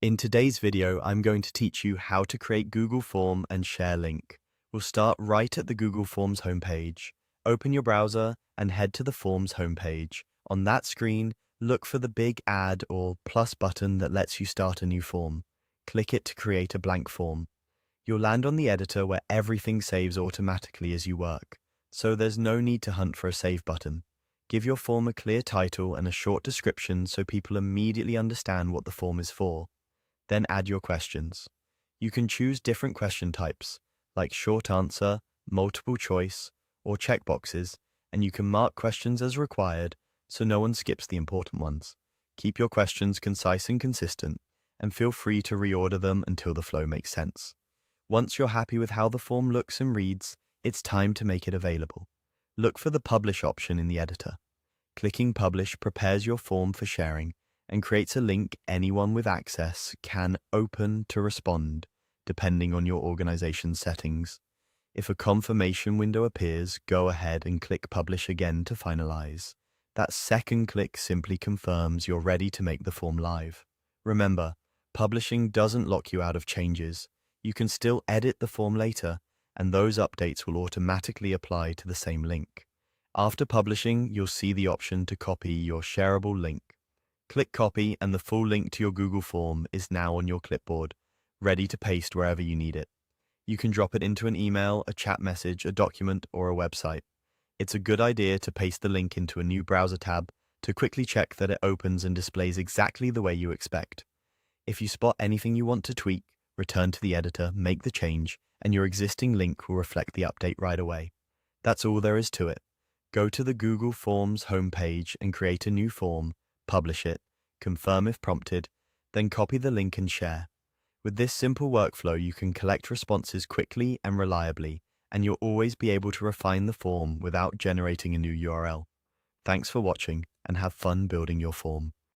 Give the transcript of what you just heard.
In today's video, I'm going to teach you how to create Google Form and share link. We'll start right at the Google Forms homepage. Open your browser and head to the Forms homepage. On that screen, look for the big add or plus button that lets you start a new form. Click it to create a blank form. You'll land on the editor where everything saves automatically as you work, so there's no need to hunt for a save button. Give your form a clear title and a short description so people immediately understand what the form is for. Then add your questions. You can choose different question types, like short answer, multiple choice, or checkboxes, and you can mark questions as required so no one skips the important ones. Keep your questions concise and consistent, and feel free to reorder them until the flow makes sense. Once you're happy with how the form looks and reads, it's time to make it available. Look for the Publish option in the editor. Clicking Publish prepares your form for sharing and creates a link anyone with access can open to respond, depending on your organization's settings. If a confirmation window appears, go ahead and click Publish again to finalize. That second click simply confirms you're ready to make the form live. Remember, publishing doesn't lock you out of changes. You can still edit the form later, and those updates will automatically apply to the same link. After publishing, you'll see the option to copy your shareable link. Click Copy and the full link to your Google form is now on your clipboard, ready to paste wherever you need it. You can drop it into an email, a chat message, a document, or a website. It's a good idea to paste the link into a new browser tab to quickly check that it opens and displays exactly the way you expect. If you spot anything you want to tweak, return to the editor, make the change, and your existing link will reflect the update right away. That's all there is to it. Go to the Google Forms homepage and create a new form, publish it, confirm if prompted, then copy the link and share. With this simple workflow, you can collect responses quickly and reliably, and you'll always be able to refine the form without generating a new URL. Thanks for watching, and have fun building your form.